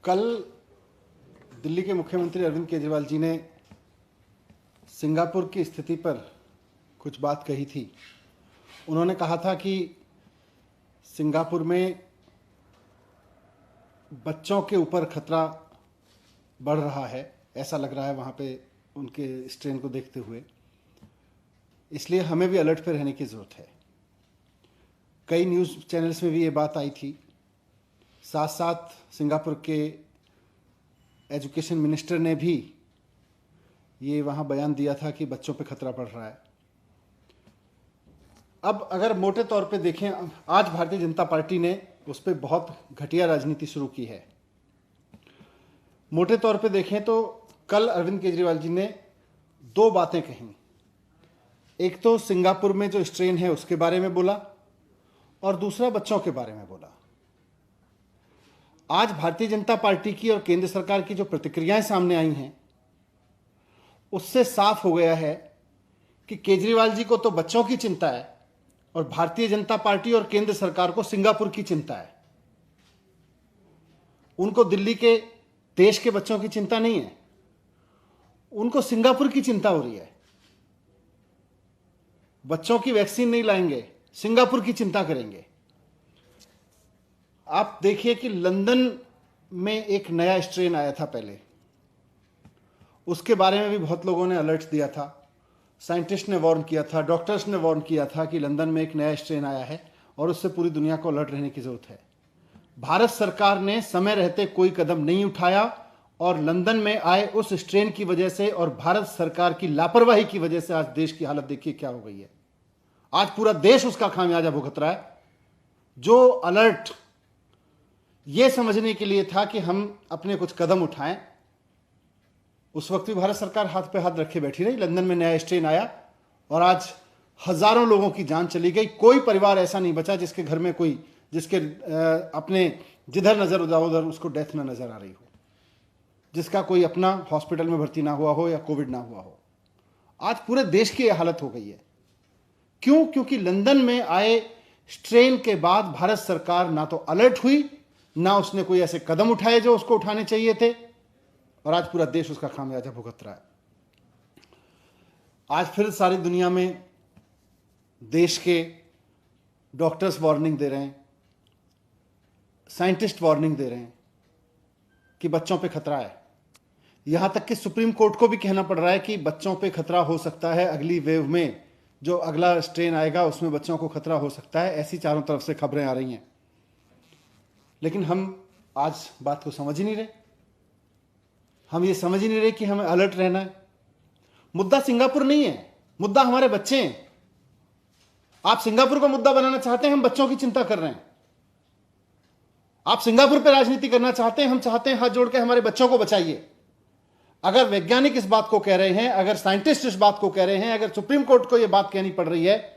कल दिल्ली के मुख्यमंत्री अरविंद केजरीवाल जी ने सिंगापुर की स्थिति पर कुछ बात कही थी। उन्होंने कहा था कि सिंगापुर में बच्चों के ऊपर खतरा बढ़ रहा है, ऐसा लग रहा है वहाँ पे उनके स्ट्रेन को देखते हुए, इसलिए हमें भी अलर्ट पे रहने की ज़रूरत है। कई न्यूज़ चैनल्स में भी ये बात आई थी। साथ साथ सिंगापुर के एजुकेशन मिनिस्टर ने भी ये वहाँ बयान दिया था कि बच्चों पे खतरा बढ़ रहा है। अब अगर मोटे तौर पे देखें, आज भारतीय जनता पार्टी ने उस पर बहुत घटिया राजनीति शुरू की है। मोटे तौर पे देखें तो कल अरविंद केजरीवाल जी ने दो बातें कहीं। एक तो सिंगापुर में जो स्ट्रेन है उसके बारे में बोला और दूसरा बच्चों के बारे में बोला। आज भारतीय जनता पार्टी की और केंद्र सरकार की जो प्रतिक्रियाएं सामने आई हैं उससे साफ हो गया है कि केजरीवाल जी को तो बच्चों की चिंता है और भारतीय जनता पार्टी और केंद्र सरकार को सिंगापुर की चिंता है। उनको दिल्ली के देश के बच्चों की चिंता नहीं है, उनको सिंगापुर की चिंता हो रही है। बच्चों की वैक्सीन नहीं लाएंगे, सिंगापुर की चिंता करेंगे। आप देखिए कि लंदन में एक नया स्ट्रेन आया था पहले, उसके बारे में भी बहुत लोगों ने अलर्ट दिया था। साइंटिस्ट ने वार्न किया था, डॉक्टर्स ने वार्न किया था कि लंदन में एक नया स्ट्रेन आया है और उससे पूरी दुनिया को अलर्ट रहने की जरूरत है। भारत सरकार ने समय रहते कोई कदम नहीं उठाया और लंदन में आए उस स्ट्रेन की वजह से और भारत सरकार की लापरवाही की वजह से आज देश की हालत देखिए क्या हो गई है। आज पूरा देश उसका खामियाजा भुगत रहा है। जो अलर्ट ये समझने के लिए था कि हम अपने कुछ कदम उठाएं, उस वक्त भी भारत सरकार हाथ पे हाथ रखे बैठी रही। लंदन में नया स्ट्रेन आया और आज हजारों लोगों की जान चली गई। कोई परिवार ऐसा नहीं बचा जिसके घर में कोई जिसके अपने जिधर नजर उधर उसको डेथ ना नजर आ रही हो, जिसका कोई अपना हॉस्पिटल में भर्ती ना हुआ हो या कोविड ना हुआ हो। आज पूरे देश की यह हालत हो गई है। क्यों? क्योंकि लंदन में आए स्ट्रेन के बाद भारत सरकार ना तो अलर्ट हुई, ना उसने कोई ऐसे कदम उठाए जो उसको उठाने चाहिए थे, और आज पूरा देश उसका खामियाजा भुगत रहा है। आज फिर सारी दुनिया में देश के डॉक्टर्स वार्निंग दे रहे हैं, साइंटिस्ट वार्निंग दे रहे हैं कि बच्चों पे खतरा है। यहां तक कि सुप्रीम कोर्ट को भी कहना पड़ रहा है कि बच्चों पे खतरा हो सकता है, अगली वेव में जो अगला स्ट्रेन आएगा उसमें बच्चों को खतरा हो सकता है। ऐसी चारों तरफ से खबरें आ रही हैं, लेकिन हम आज बात को समझ ही नहीं रहे। हम ये समझ ही नहीं रहे कि हमें अलर्ट रहना है। मुद्दा सिंगापुर नहीं है, मुद्दा हमारे बच्चे हैं। आप सिंगापुर को मुद्दा बनाना चाहते हैं, हम बच्चों की चिंता कर रहे हैं। आप सिंगापुर पे राजनीति करना चाहते हैं, हम चाहते हैं हाथ जोड़ के हमारे बच्चों को बचाइए। अगर वैज्ञानिक इस बात को कह रहे हैं, अगर साइंटिस्ट इस बात को कह रहे हैं, अगर सुप्रीम कोर्ट को यह बात कहनी पड़ रही है,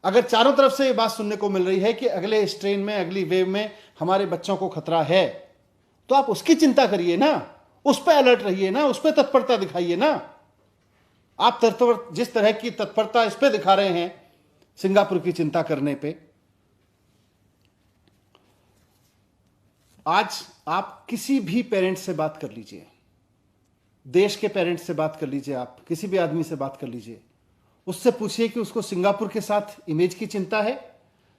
अगर चारों तरफ से यह बात सुनने को मिल रही है कि अगले स्ट्रेन में, अगली वेव में हमारे बच्चों को खतरा है, तो आप उसकी चिंता करिए ना, उस पर अलर्ट रहिए ना, उस पर तत्परता दिखाइए ना। आप जिस तरह की तत्परता इस पे दिखा रहे हैं सिंगापुर की चिंता करने पे, आज आप किसी भी पेरेंट्स से बात कर लीजिए, देश के पेरेंट्स से बात कर लीजिए, आप किसी भी आदमी से बात कर लीजिए, उससे पूछिए कि उसको सिंगापुर के साथ इमेज की चिंता है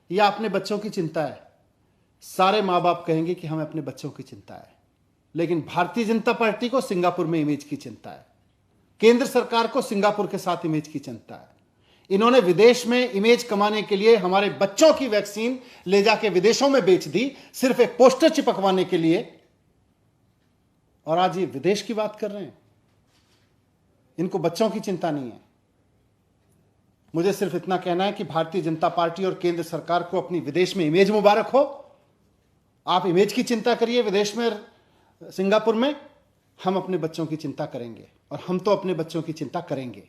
या अपने बच्चों की चिंता है। सारे माँ बाप कहेंगे कि हमें अपने बच्चों की चिंता है। लेकिन भारतीय जनता पार्टी को सिंगापुर में इमेज की चिंता है, केंद्र सरकार को सिंगापुर के साथ इमेज की चिंता है। इन्होंने विदेश में इमेज कमाने के लिए हमारे बच्चों की वैक्सीन ले जाके विदेशों में बेच दी, सिर्फ एक पोस्टर चिपकवाने के लिए, और आज ये विदेश की बात कर रहे हैं। इनको बच्चों की चिंता नहीं है। मुझे सिर्फ इतना कहना है कि भारतीय जनता पार्टी और केंद्र सरकार को अपनी विदेश में इमेज मुबारक हो। आप इमेज की चिंता करिए विदेश में, सिंगापुर में। हम अपने बच्चों की चिंता करेंगे और हम तो अपने बच्चों की चिंता करेंगे।